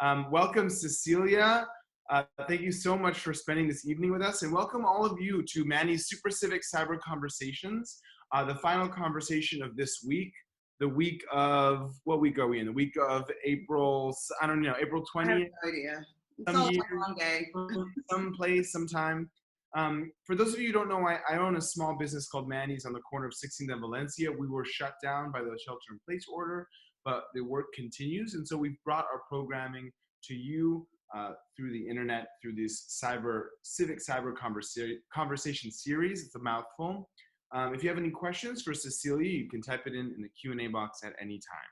Welcome, Cecilia. Thank you so much for spending this evening with us, and welcome all of you to Manny's Super Civic Cyber Conversations, the final conversation of this week, the week of, what week are we in? The week of April, I don't know, April 20th? I have no idea. It's some all year, a long day. some place, sometime. For those of you who don't know, I own a small business called Manny's on the corner of 16th and Valencia. We were shut down by the shelter-in-place order, but the work continues, and so we've brought our programming to you through the internet, through this civic cyber conversation series. It's a mouthful. If you have any questions for Cecilia, you can type it in the Q&A box at any time.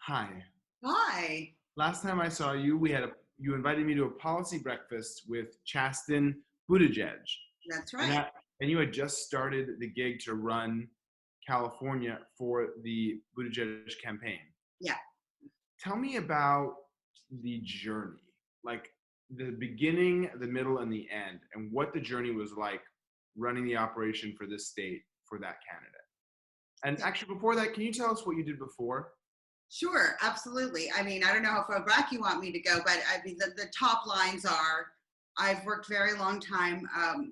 Hi. Hi. Last time I saw you, you invited me to a policy breakfast with Chasten Buttigieg. That's right. And you had just started the gig to run California for the Buttigieg campaign. Yeah. Tell me about the journey, like the beginning, the middle, and the end, and what the journey was like running the operation for this state for that candidate. And actually, before that, can you tell us what you did before? Sure, absolutely. I mean, I don't know how far back you want me to go, but I mean, the top lines are, I've worked very long time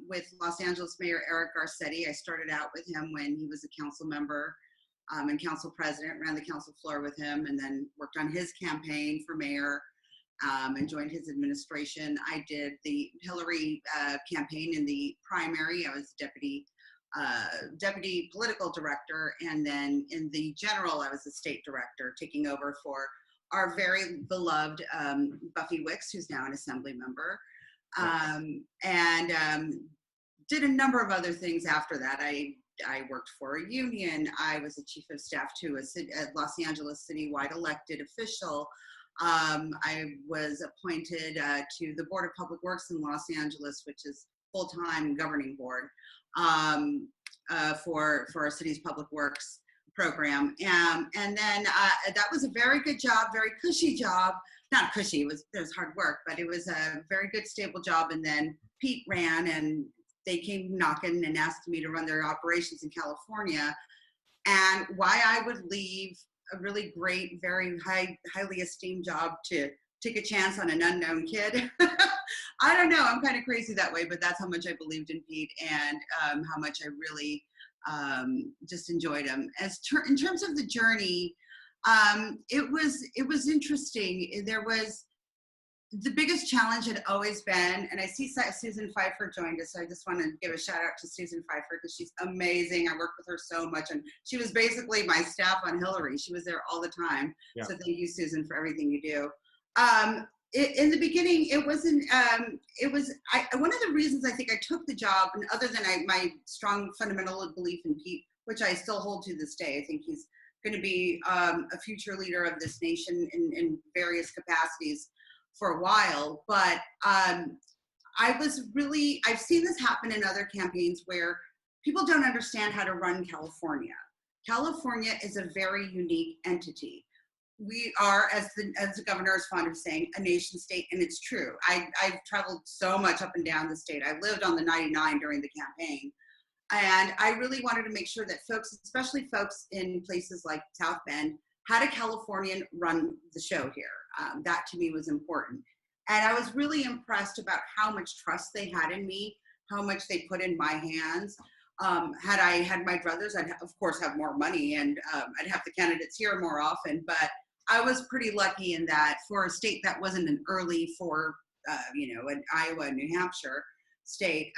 with Los Angeles Mayor Eric Garcetti. I started out with him when he was a council member and council president, ran the council floor with him, and then worked on his campaign for mayor and joined his administration. I did the Hilary campaign in the primary. I was deputy political director, and then in the general, I was the state director, taking over for our very beloved Buffy Wicks, who's now an assembly member, and did a number of other things after that. I worked for a union. I was the chief of staff to a Los Angeles citywide elected official. I was appointed to the Board of Public Works in Los Angeles, which is full-time governing board for our city's public works program. And then that was a very good job, very cushy job. Not cushy, it was hard work, but it was a very good, stable job. And then Pete ran, and they came knocking and asked me to run their operations in California. And why I would leave a really great, very highly esteemed job to take a chance on an unknown kid. I don't know, I'm kind of crazy that way, but that's how much I believed in Pete, and how much I really just enjoyed him. In terms of the journey, it was interesting. There was, the biggest challenge had always been, and I see Susan Pfeiffer joined us, so I just want to give a shout out to Susan Pfeiffer because she's amazing. I worked with her so much, and she was basically my staff on Hilary. She was there all the time. Yeah. So thank you, Susan, for everything you do. In the beginning, it wasn't, one of the reasons I think I took the job, and other than my strong fundamental belief in Pete, which I still hold to this day, I think he's going to be a future leader of this nation in various capacities for a while. But I've seen this happen in other campaigns where people don't understand how to run California. California is a very unique entity. We are, as the governor is fond of saying, a nation state, and it's true. I've traveled so much up and down the state. I lived on the 99 during the campaign, and I really wanted to make sure that folks, especially folks in places like South Bend, had a Californian run the show here. That to me was important. And I was really impressed about how much trust they had in me, how much they put in my hands. Had I had my druthers, I'd of course have more money, and I'd have the candidates here more often, but I was pretty lucky in that for a state that wasn't an early for, an Iowa and New Hampshire state,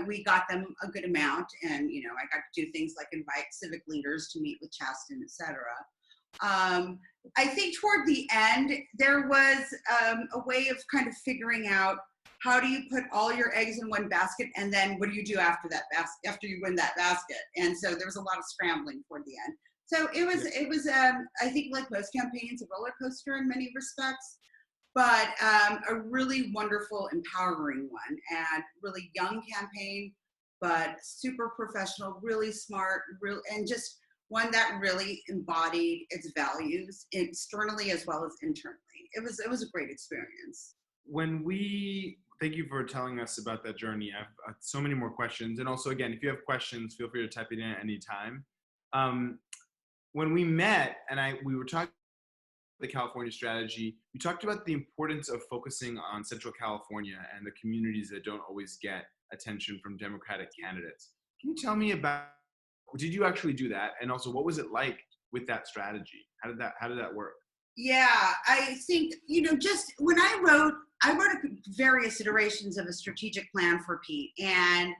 we got them a good amount, and, I got to do things like invite civic leaders to meet with Chasten, et cetera. I think toward the end, there was a way of kind of figuring out how do you put all your eggs in one basket, and then what do you do after that after you win that basket? And so there was a lot of scrambling toward the end. So it was I think, like most campaigns, a roller coaster in many respects, but a really wonderful, empowering one, and really young campaign, but super professional, really smart, and just one that really embodied its values externally as well as internally. It was a great experience. Thank you for telling us about that journey. I've so many more questions. And also, again, if you have questions, feel free to type it in at any time. When we met, and we were talking the California strategy, you talked about the importance of focusing on Central California and the communities that don't always get attention from Democratic candidates. Can you tell me about, did you actually do that? And also, what was it like with that strategy? How did that work? Yeah, I think, just when I wrote various iterations of a strategic plan for Pete, and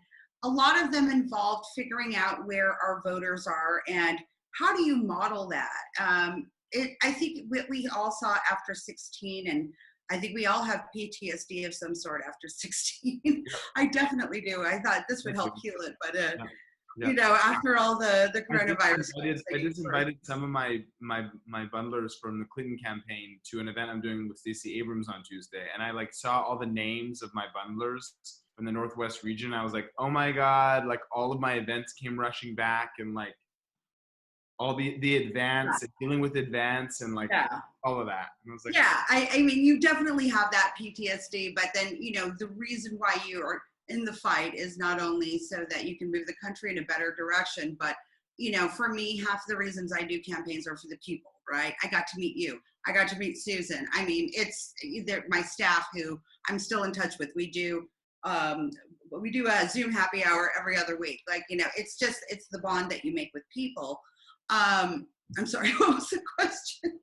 a lot of them involved figuring out where our voters are and how do you model that. I think we all saw after 16, and I think we all have PTSD of some sort after 16. I definitely do. I thought this would help heal it, but after all the coronavirus. I just invited some of my bundlers from the Clinton campaign to an event I'm doing with Stacey Abrams on Tuesday, and I saw all the names of my bundlers from the Northwest region. I was like, oh my God, all of my events came rushing back, and all the advance, and dealing with advance, and all of that. And I was like, I mean, you definitely have that PTSD, but then, the reason why you are in the fight is not only so that you can move the country in a better direction, but, for me, half the reasons I do campaigns are for the people, right? I got to meet you. I got to meet Susan. I mean, it's my staff who I'm still in touch with. We do a Zoom happy hour every other week. It's the bond that you make with people. I'm sorry, what was the question?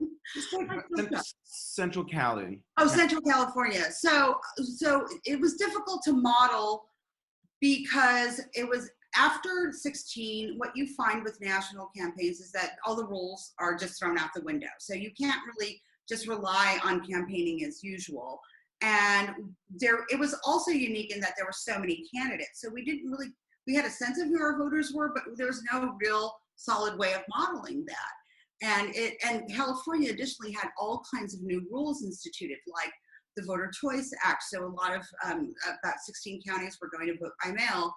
Central Cali. Oh, Central California. So it was difficult to model because it was after 16. What you find with national campaigns is that all the rules are just thrown out the window. So you can't really just rely on campaigning as usual. And it was also unique in that there were so many candidates. So we had a sense of who our voters were, but there was no real solid way of modeling that. And California additionally had all kinds of new rules instituted, like the Voter Choice Act. So a lot of, about 16 counties were going to vote by mail.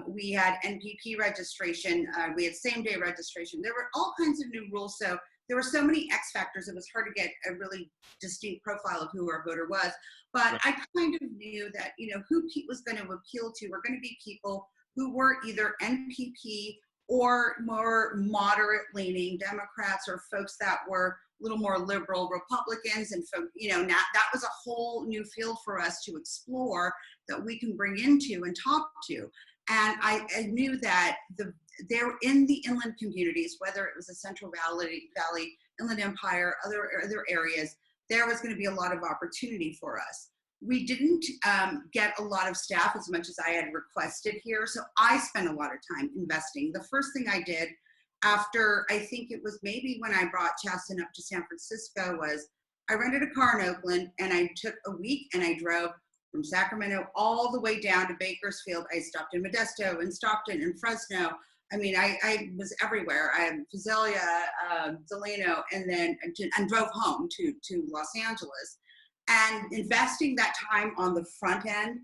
We had NPP registration. We had same-day registration. There were all kinds of new rules. So there were so many X factors, it was hard to get a really distinct profile of who our voter was. But I kind of knew that, who Pete was going to appeal to were going to be people who were either NPP or more moderate-leaning Democrats, or folks that were a little more liberal Republicans, and that was a whole new field for us to explore that we can bring into and talk to. And I knew that they're in the inland communities, whether it was the Central Valley, Inland Empire, other areas, there was going to be a lot of opportunity for us. We didn't get a lot of staff as much as I had requested here, so I spent a lot of time investing. The first thing I did after, I think it was maybe when I brought Chasten up to San Francisco, was I rented a car in Oakland, and I took a week and I drove from Sacramento all the way down to Bakersfield. I stopped in Modesto and Stockton and Fresno. I mean, I was everywhere. I had Visalia, Delano, and drove home to Los Angeles. And investing that time on the front end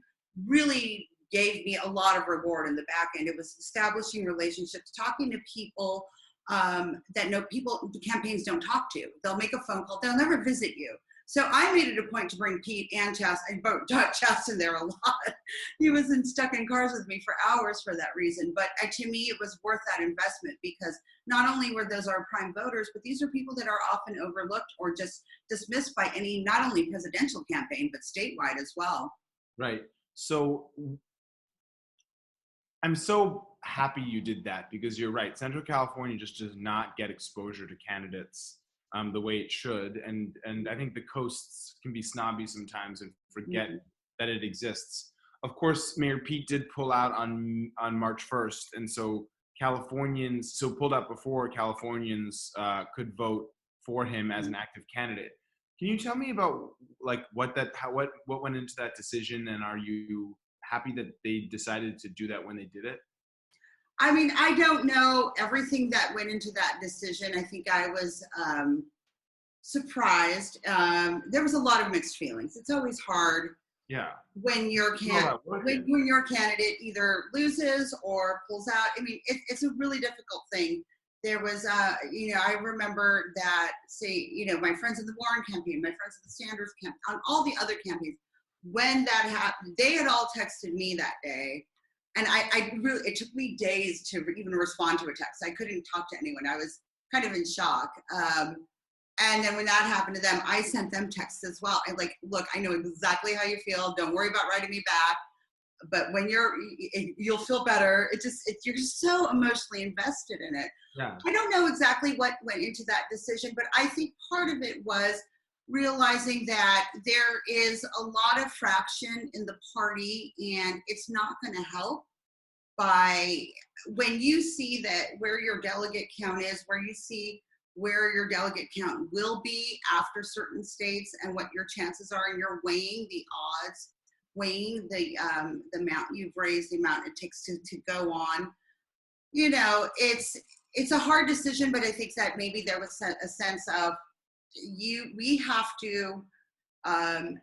really gave me a lot of reward in the back end. It was establishing relationships, talking to people the campaigns don't talk to. They'll make a phone call. They'll never visit you. So I made it a point to bring Pete and Chasten. I brought Chasten there a lot. He was stuck in cars with me for hours for that reason. But to me, it was worth that investment, because not only were those our prime voters, but these are people that are often overlooked or just dismissed by any, not only presidential campaign, but statewide as well. Right. So I'm so happy you did that, because you're right. Central California just does not get exposure to candidates the way it should. And I think the coasts can be snobby sometimes and forget that it exists. Of course, Mayor Pete did pull out on March 1st. And so pulled out before Californians could vote for him as an active candidate. Can you tell me about what went into that decision, and are you happy that they decided to do that when they did it? I mean, I don't know everything that went into that decision. I think I was surprised. There was a lot of mixed feelings. It's always hard when your candidate either loses or pulls out. I mean, it's a really difficult thing. There was, I remember that, my friends in the Warren campaign, my friends in the Sanders campaign, on all the other campaigns, when that happened, they had all texted me that day. And it took me days to even respond to a text. I couldn't talk to anyone. I was kind of in shock. And then when that happened to them, I sent them texts as well. I like, look, I know exactly how you feel. Don't worry about writing me back. But when you'll feel better. You're just so emotionally invested in it. Yeah. I don't know exactly what went into that decision, but I think part of it was realizing that there is a lot of fraction in the party, and it's not going to help by when you see that where your delegate count is, where you see where your delegate count will be after certain states and what your chances are, and you're weighing the odds, weighing the amount you've raised, the amount it takes to go on. You know, it's a hard decision, but I think that maybe there was a sense of we have to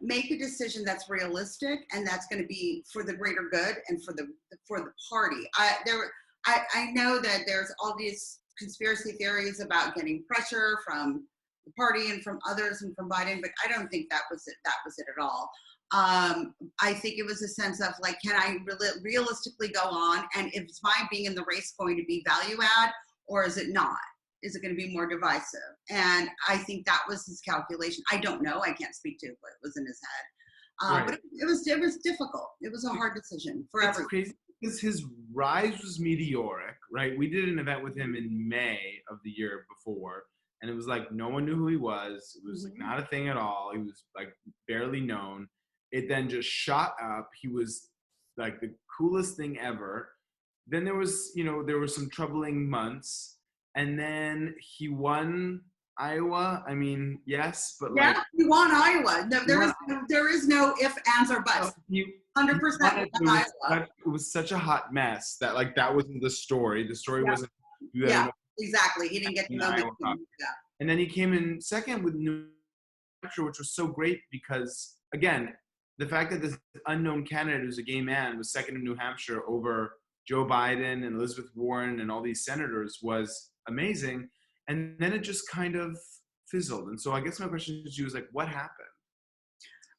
make a decision that's realistic and that's going to be for the greater good and for the party. I know that there's all these conspiracy theories about getting pressure from the party and from others and from Biden, but I don't think that was it at all. I think it was a sense of like, can I realistically go on? And is my being in the race going to be value add, or is it not? Is it going to be more divisive? And I think that was his calculation. I don't know. I can't speak to what was in his head. Right. But it was difficult. It was a hard decision for everyone. It's crazy because his rise was meteoric, right? We did an event with him in May of the year before, and it was like no one knew who he was. It was like not a thing at all. He was like barely known. It then just shot up. He was like the coolest thing ever. Then there was some troubling months. And then he won Iowa. I mean, yes, but yeah, he won Iowa. No, there is no if, ands, or buts. 100% Iowa. It was such a hot mess that like that wasn't the story. The story wasn't. Yeah, exactly. He didn't get the moment. Yeah. And then he came in second with New Hampshire, which was so great because again, the fact that this unknown candidate who's a gay man was second in New Hampshire over Joe Biden and Elizabeth Warren and all these senators was amazing. And then it just kind of fizzled. And so I guess my question to you is like, what happened?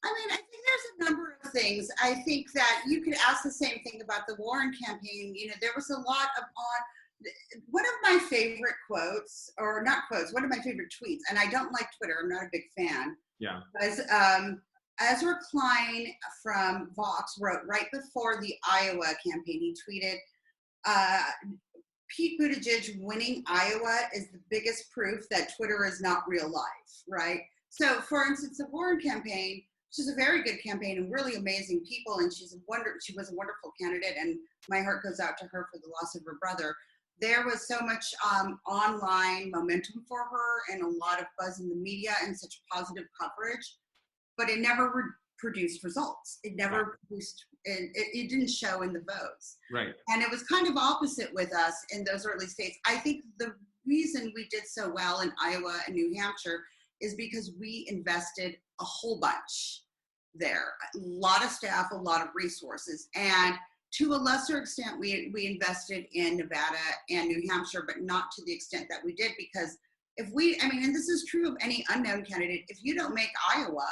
I mean, I think there's a number of things. I think that you could ask the same thing about the Warren campaign. You know, there was a lot one of my favorite quotes, or not quotes, one of my favorite tweets, and I don't like Twitter, I'm not a big fan. Yeah. Was Ezra Klein from Vox wrote right before the Iowa campaign, he tweeted, Pete Buttigieg winning Iowa is the biggest proof that Twitter is not real life, right? So, for instance, the Warren campaign, which is a very good campaign and really amazing people, and she was a wonderful candidate, and my heart goes out to her for the loss of her brother. There was so much online momentum for her and a lot of buzz in the media and such positive coverage, but it never produced results. It never produced, it didn't show in the votes. Right. And it was kind of opposite with us in those early states. I think the reason we did so well in Iowa and New Hampshire is because we invested a whole bunch there. A lot of staff, a lot of resources. And to a lesser extent, we invested in Nevada and New Hampshire, but not to the extent that we did, because and this is true of any unknown candidate, if you don't make Iowa,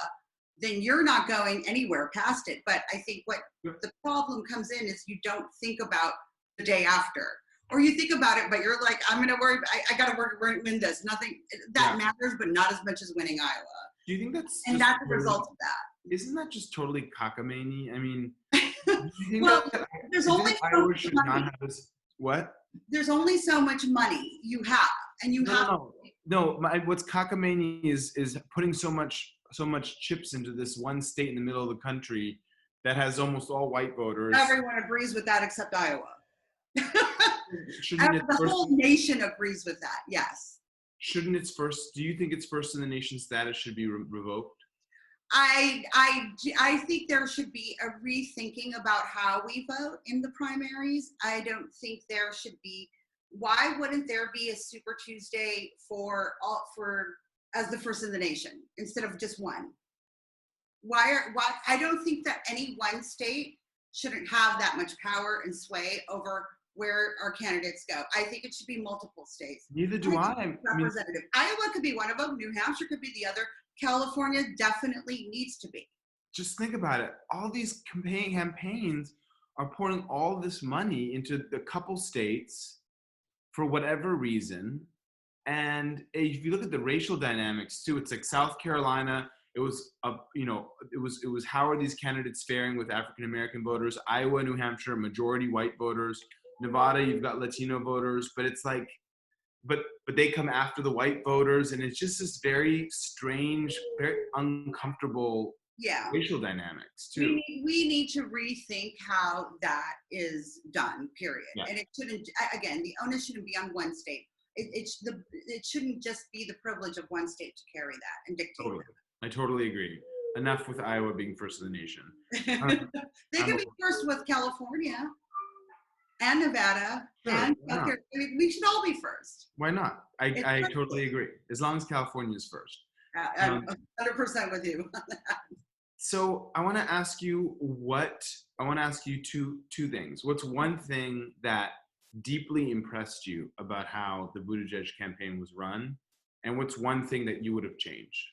then you're not going anywhere past it. But I think what the problem comes in is you don't think about the day after, or you think about it, but you're like, I'm going to worry, I got to win this. Nothing that matters, but not as much as winning Iowa. Do you think that's the result of that? Isn't that just totally cockamamie? I mean, there's only so much money. What? There's only so much money you have, and you have. No. What's cockamamie is putting so much chips into this one state in the middle of the country that has almost all white voters. Everyone agrees with that except Iowa. The whole nation agrees with that. Yes. Shouldn't its first? Do you think its first in the nation status should be revoked? I think there should be a rethinking about how we vote in the primaries. I don't think there should be. Why wouldn't there be a Super Tuesday for as the first in the nation instead of just one? Why? I don't think that any one state shouldn't have that much power and sway over where our candidates go. I think it should be multiple states. Neither do I. Representative. Iowa could be one of them. New Hampshire could be the other. California definitely needs to be. Just think about it. All these campaigns are pouring all this money into the couple states for whatever reason. And if you look at the racial dynamics too, it's like South Carolina, it was it was how are these candidates faring with African American voters? Iowa, New Hampshire, majority white voters. Nevada, you've got Latino voters, but it's like, but they come after the white voters, and it's just this very strange, very uncomfortable racial dynamics too. We need to rethink how that is done, period. Yeah. And it shouldn't, again, the onus shouldn't be on one state. It shouldn't just be the privilege of one state to carry that and dictate Totally. I totally agree. Enough with Iowa being first in the nation. They could be first with California and Nevada and South Carolina. I mean, we should all be first. Why not? I totally agree. As long as California is first. I'm 100% with you on that. So I want to ask you two things. What's one thing that deeply impressed you about how the Buttigieg campaign was run? And what's one thing that you would have changed?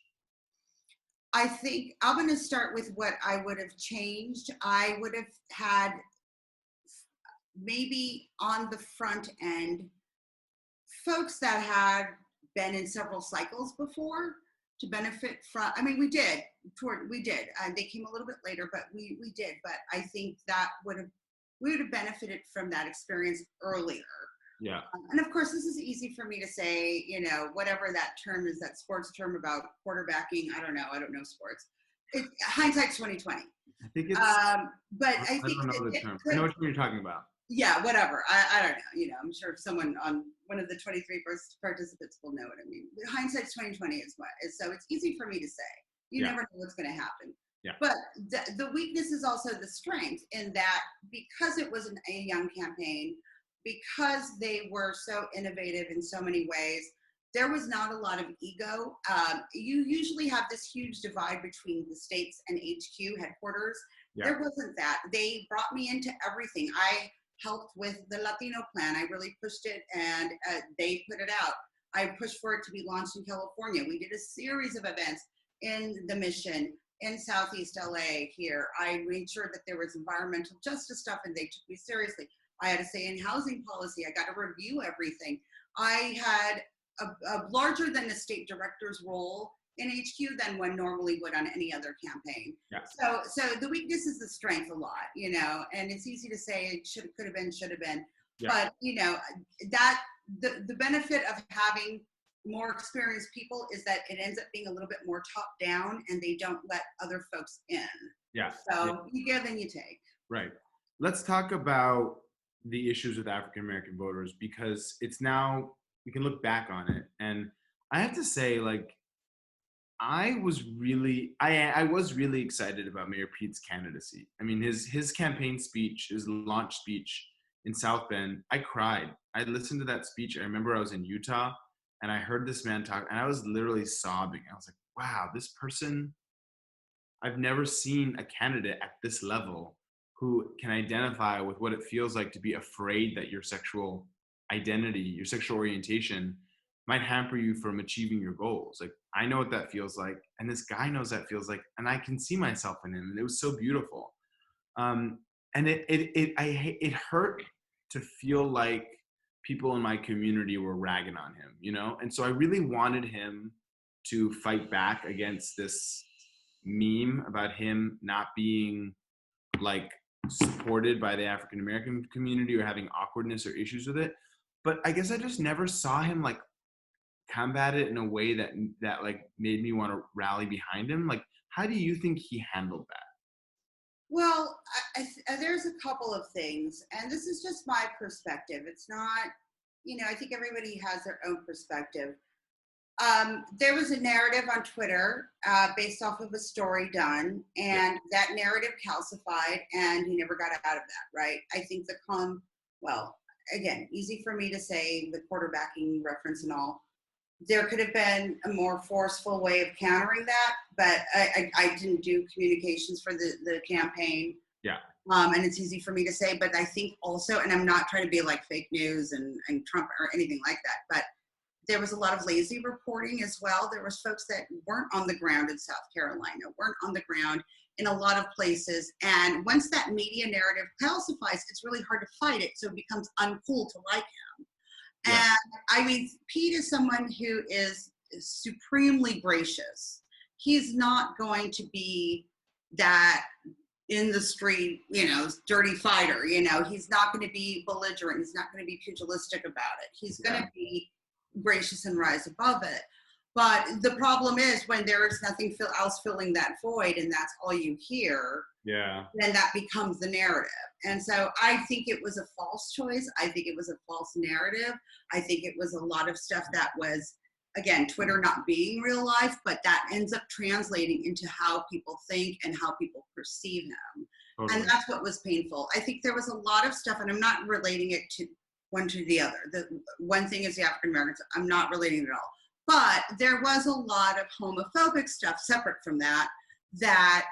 I think I'm going to start with what I would have changed. I would have had maybe on the front end folks that had been in several cycles before to benefit from. I mean, we did. They came a little bit later, but we did. But I think that we would have benefited from that experience earlier. Yeah. And of course, this is easy for me to say, whatever that term is, that sports term about quarterbacking. I don't know sports. Hindsight's 2020. I think it's. But I think I don't know the term. I know what you're talking about. Yeah, whatever. I don't know. I'm sure someone on one of the 23 first participants will know what I mean. Hindsight's 2020 is so it's easy for me to say. You never know what's going to happen. Yeah. But the weakness is also the strength in that because it was a young campaign, because they were so innovative in so many ways, there was not a lot of ego. You usually have this huge divide between the states and HQ headquarters. Yeah. There wasn't that. They brought me into everything. I helped with the Latino plan. I really pushed it, and they put it out. I pushed for it to be launched in California. We did a series of events in the Mission, in Southeast LA here. I made sure that there was environmental justice stuff, and they took me seriously. I had a say in housing policy. I got to review everything. I had a larger than the state director's role in HQ than one normally would on any other campaign. Yeah. So the weakness is the strength a lot, and it's easy to say it could have been, should have been. Yeah. But, that the benefit of having more experienced people is that it ends up being a little bit more top down, and they don't let other folks in. Yeah. So you give and you take. Right. Let's talk about the issues with African American voters, because it's now, we can look back on it. And I have to say, I was really excited about Mayor Pete's candidacy. I mean, his campaign speech, his launch speech in South Bend, I cried. I listened to that speech. I remember I was in Utah, and I heard this man talk, and I was literally sobbing. I was like, wow, this person, I've never seen a candidate at this level who can identify with what it feels like to be afraid that your sexual identity, your sexual orientation might hamper you from achieving your goals. I know what that feels like, and this guy knows that feels like, and I can see myself in him, and it was so beautiful. And it hurt to feel like people in my community were ragging on him, and so I really wanted him to fight back against this meme about him not being supported by the African American community or having awkwardness or issues with it. But I guess I just never saw him combat it in a way that made me want to rally behind him. How do you think he handled that? Well, there's a couple of things, and this is just my perspective. It's not, I think everybody has their own perspective. There was a narrative on Twitter based off of a story done, and that narrative calcified, and he never got out of that, right? I think again, easy for me to say the quarterbacking reference and all. There could have been a more forceful way of countering that, but I didn't do communications for the campaign. Yeah. And it's easy for me to say, but I think also, and I'm not trying to be fake news and Trump or anything like that, but there was a lot of lazy reporting as well. There was folks that weren't on the ground in South Carolina, weren't on the ground in a lot of places. And once that media narrative calcifies, it's really hard to fight it. So it becomes uncool to like him. Yeah. And I mean, Pete is someone who is supremely gracious. He's not going to be that in the street, dirty fighter. He's not going to be belligerent. He's not going to be pugilistic about it. He's going to be gracious and rise above it. But the problem is when there is nothing else filling that void, and that's all you hear, then that becomes the narrative. And so I think it was a false choice. I think it was a false narrative. I think it was a lot of stuff that was, again, Twitter not being real life, but that ends up translating into how people think and how people perceive him. Totally. And that's what was painful. I think there was a lot of stuff, and I'm not relating it to one to the other. The one thing is the African Americans. I'm not relating it at all. But there was a lot of homophobic stuff separate from that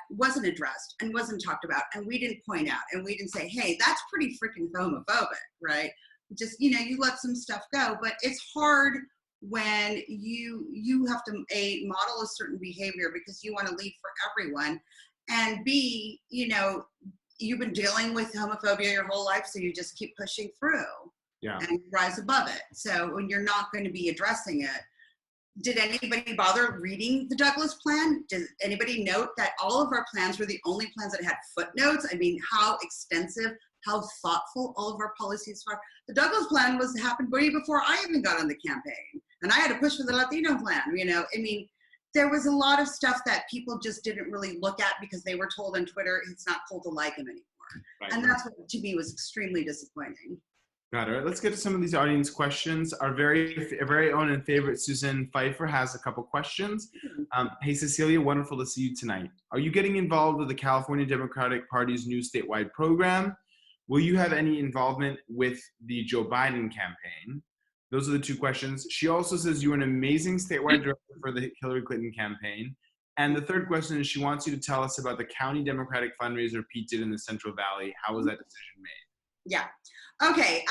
wasn't addressed and wasn't talked about, and we didn't point out, and we didn't say, hey, that's pretty freaking homophobic, right? Just, you let some stuff go, but it's hard when you have to, A, model a certain behavior because you want to lead for everyone, and B, you've been dealing with homophobia your whole life, so you just keep pushing through and rise above it. So when you're not going to be addressing it, did anybody bother reading the Douglas plan? Did anybody note that all of our plans were the only plans that had footnotes? I mean, how extensive, how thoughtful all of our policies are. The Douglas plan happened way before I even got on the campaign. And I had to push for the Latino plan, I mean, there was a lot of stuff that people just didn't really look at because they were told on Twitter, it's not cool to like him anymore. Right, and that's what, to me, was extremely disappointing. Got it. Let's get to some of these audience questions. Our very own and favorite Susan Pfeiffer has a couple questions. Hey, Cecilia, wonderful to see you tonight. Are you getting involved with the California Democratic Party's new statewide program? Will you have any involvement with the Joe Biden campaign? Those are the two questions. She also says you're an amazing statewide director for the Hilary Clinton campaign. And the third question is she wants you to tell us about the county Democratic fundraiser Pete did in the Central Valley. How was that decision made? Yeah. Okay.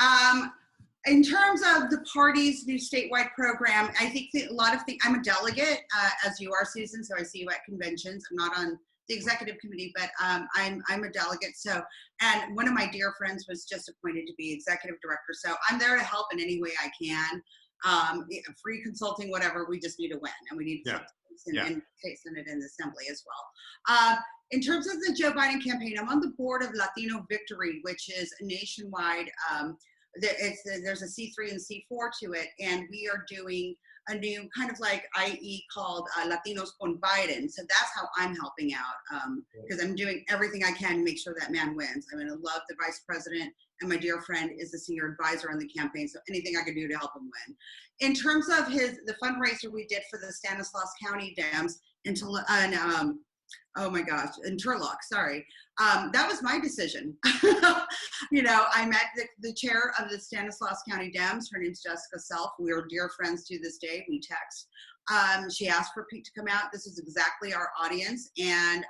In terms of the party's new statewide program, I think that a lot of things, I'm a delegate, as you are, Susan, so I see you at conventions. I'm not on the executive committee, but I'm a delegate. So, and one of my dear friends was just appointed to be executive director. So I'm there to help in any way I can. Free consulting, whatever, we just need to win, and we need to in state senate and assembly as well. In terms of the Joe Biden campaign, I'm on the board of Latino Victory, which is a nationwide, there's a C3 and C4 to it, and we are doing a new kind of like IE called Latinos con Biden. So that's how I'm helping out, because I'm doing everything I can to make sure that man wins. I'm going to love the vice president, and my dear friend is the senior advisor on the campaign, so anything I can do to help him win. In terms of the fundraiser we did for the Stanislaus County Dems in Turlock, sorry. That was my decision. I met the chair of the Stanislaus County Dems. Her name's Jessica Self. We are dear friends to this day. We text. She asked for Pete to come out. This is exactly our audience. And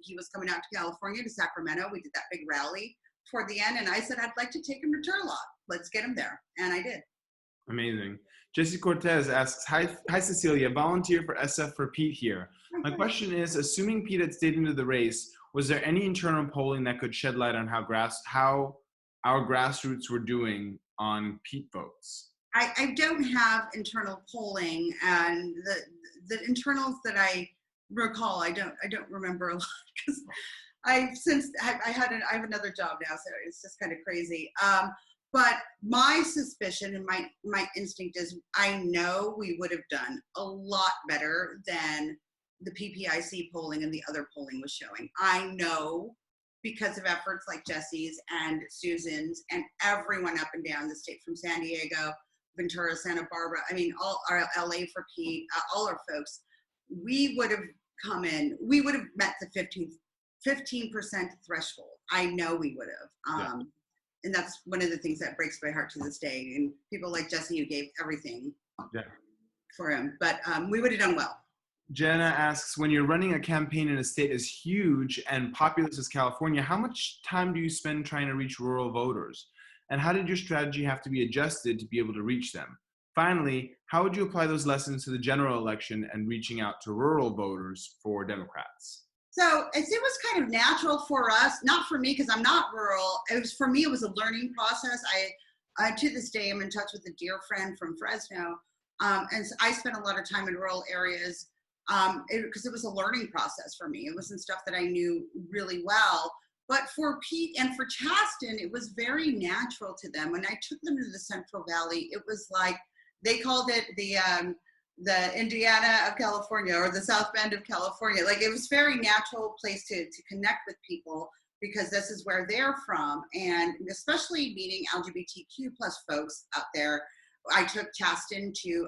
he was coming out to California, to Sacramento. We did that big rally toward the end. And I said, I'd like to take him to Turlock. Let's get him there. And I did. Amazing. Jesse Cortez asks, hi Cecilia, volunteer for SF for Pete here. My question is, assuming Pete had stayed into the race, was there any internal polling that could shed light on how our grassroots were doing on Pete votes? I don't have internal polling, and the internals that I recall, I don't remember a lot, because I have another job now, so it's just kind of crazy. But my suspicion and my instinct is I know we would have done a lot better than the PPIC polling and the other polling was showing. I know because of efforts like Jesse's and Susan's and everyone up and down the state, from San Diego, Ventura, Santa Barbara, I mean, all our LA for Pete, all our folks, we would have come in, we would have met the 15% threshold. I know we would have. And that's one of the things that breaks my heart to this day. And people like Jesse, who gave everything for him, but we would have done well. Jenna asks, when you're running a campaign in a state as huge and populous as California, how much time do you spend trying to reach rural voters? And how did your strategy have to be adjusted to be able to reach them? Finally, how would you apply those lessons to the general election and reaching out to rural voters for Democrats? So it was kind of natural for us, not for me because I'm not rural. For me, it was a learning process. To this day, I'm in touch with a dear friend from Fresno. And so I spent a lot of time in rural areas because it was a learning process for me. It wasn't stuff that I knew really well. But for Pete and for Chasten, it was very natural to them. When I took them to the Central Valley, it was like, they called it the Indiana of California, or the South Bend of California. Like, it was a very natural place to connect with people, because this is where they're from. And especially meeting LGBTQ plus folks out there. I took Chasten to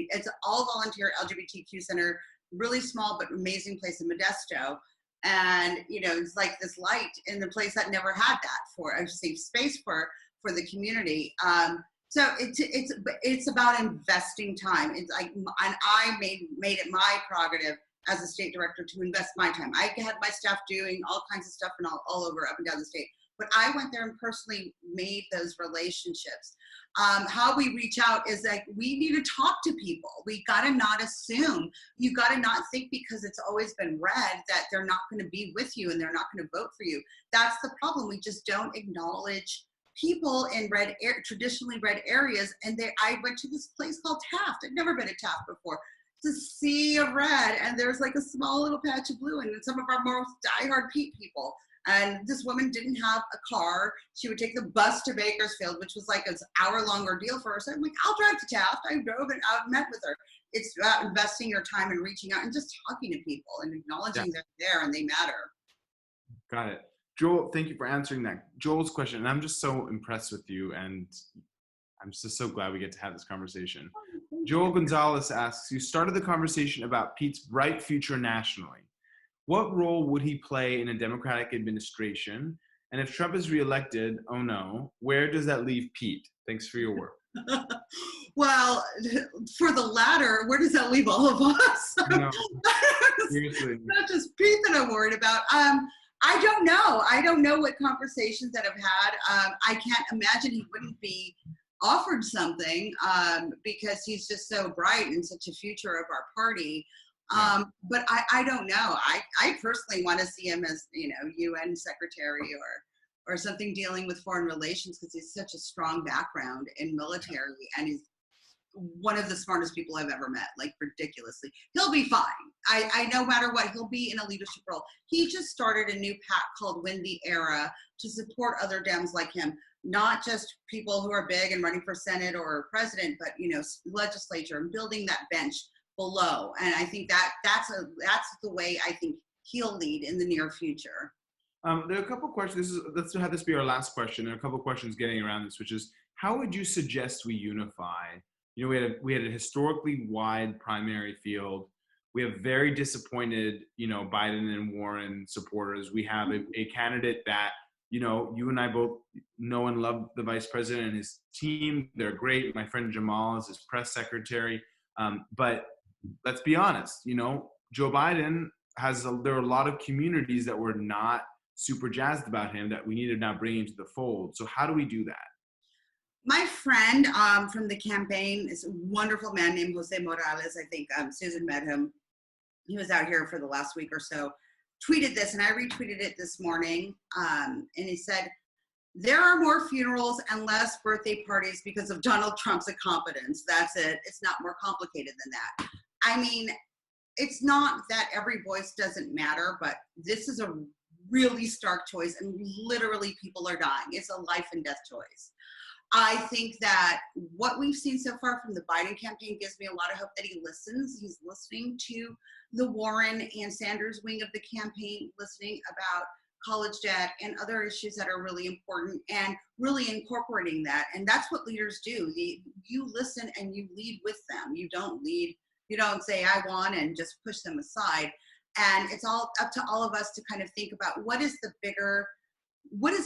it's an all volunteer LGBTQ center, really small but amazing place in Modesto. And, you know, it's like this light in the place that never had that, for a safe space for the community. So it's about investing time. It's like, and I made it my prerogative as a state director to invest my time. I had my staff doing all kinds of stuff and all over, up and down the state. But I went there and personally made those relationships. How we reach out is like, we need to talk to people. We gotta not assume. You gotta not think because it's always been red that they're not gonna be with you and they're not gonna vote for you. That's the problem. We just don't acknowledge people in traditionally red areas. And I went to this place called Taft. I'd never been to Taft before. It's a sea of red, and there's like a small little patch of blue, and some of our most diehard Pete people. And this woman didn't have a car. She would take the bus to Bakersfield, which was like an hour-long ordeal for her. So I'm like, I'll drive to Taft. I drove and I met with her. It's about investing your time and reaching out and just talking to people and acknowledging they're there and they matter. Got it. Joel, thank you for answering that. Joel's question, and I'm just so impressed with you, and I'm just so glad we get to have this conversation. Joel Gonzalez asks, you started the conversation about Pete's bright future nationally. What role would he play in a Democratic administration? And if Trump is reelected, oh no, where does that leave Pete? Thanks for your work. Well, for the latter, where does that leave all of us? No, seriously. Not just Pete that I'm worried about. I don't know. I don't know what conversations that I've had. I can't imagine he wouldn't be offered something because he's just so bright and such a future of our party. But I don't know. I personally want to see him as, you know, UN secretary or something dealing with foreign relations, because he's such a strong background in military, and he's one of the smartest people I've ever met, like ridiculously. He'll be fine. I no matter what, he'll be in a leadership role. He just started a new PAC called Win the Era to support other Dems like him, not just people who are big and running for Senate or president, but, you know, legislature, and building that bench below. And I think that's the way I think he'll lead in the near future. There are a couple questions. Let's have this be our last question. There are a couple questions getting around this, which is, how would you suggest we unify? You know, we had a historically wide primary field. We have very disappointed, you know, Biden and Warren supporters. We have a candidate that, you know, you and I both know and love the vice president and his team. They're great. My friend Jamal is his press secretary. But let's be honest, you know, Joe Biden there are a lot of communities that were not super jazzed about him that we need to now bring into the fold. So how do we do that? My friend from the campaign is a wonderful man named Jose Morales. I think Susan met him. He was out here for the last week or so. Tweeted this, and I retweeted it this morning. And he said, there are more funerals and less birthday parties because of Donald Trump's incompetence. That's it. It's not more complicated than that. I mean, it's not that every voice doesn't matter, but this is a really stark choice, and literally people are dying. It's a life and death choice. I think that what we've seen so far from the Biden campaign gives me a lot of hope that he listens. He's listening to the Warren and Sanders wing of the campaign, listening about college debt and other issues that are really important, and really incorporating that. And that's what leaders do. You listen and you lead with them. You don't say, I won, and just push them aside. And it's all up to all of us to kind of think about what is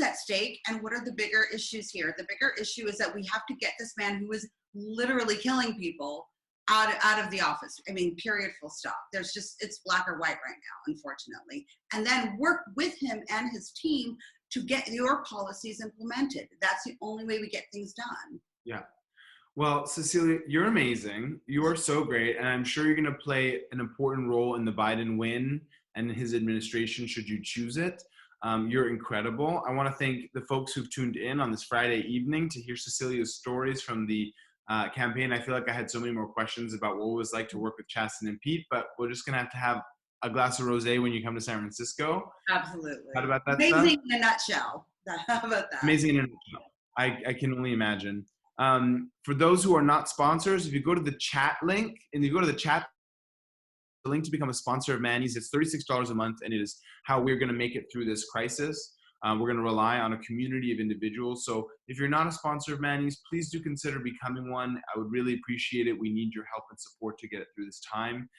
at stake and what are the bigger issues here. The bigger issue is that we have to get this man who is literally killing people out of the office. I mean, period, full stop. It's black or white right now, unfortunately. And then work with him and his team to get your policies implemented. That's the only way we get things done. Yeah. Well, Cecilia, you're amazing. You are so great. And I'm sure you're going to play an important role in the Biden win and his administration, should you choose it. You're incredible. I want to thank the folks who've tuned in on this Friday evening to hear Cecilia's stories from the campaign. I feel like I had so many more questions about what it was like to work with Chasten and Pete, but we're just going to have a glass of rosé when you come to San Francisco. Absolutely. How about that Amazing stuff? in a nutshell. How about that? Amazing in a nutshell. I can only imagine. For those who are not sponsors, if you go to the chat link and you go to the chat, the link to become a sponsor of Manny's, it's $36 a month, and it is how we're going to make it through this crisis. We're going to rely on a community of individuals. So if you're not a sponsor of Manny's, please do consider becoming one. I would really appreciate it. We need your help and support to get it through this time.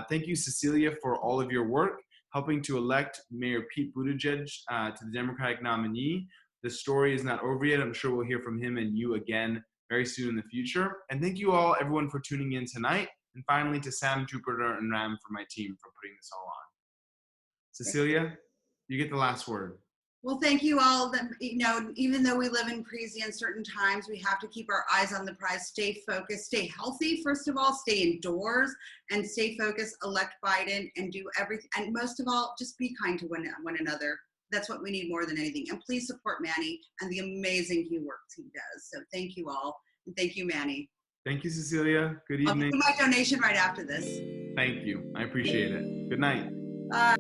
Thank you, Cecilia, for all of your work, helping to elect Mayor Pete Buttigieg to the Democratic nominee. The story is not over yet. I'm sure we'll hear from him and you again very soon in the future. And thank you all, everyone, for tuning in tonight. And finally, to Sam, Jupiter, and Ram for my team for putting this all on. Cecilia, you get the last word. Well, thank you all. Even though we live in crazy uncertain times, we have to keep our eyes on the prize, stay focused, stay healthy, first of all, stay indoors, and stay focused, elect Biden, and do everything. And most of all, just be kind to one another. That's what we need more than anything. And please support Manny and the amazing work he does. So thank you all. And thank you, Manny. Thank you, Cecilia. Good evening. I'll give you my donation right after this. Thank you. I appreciate it. Good night. Bye.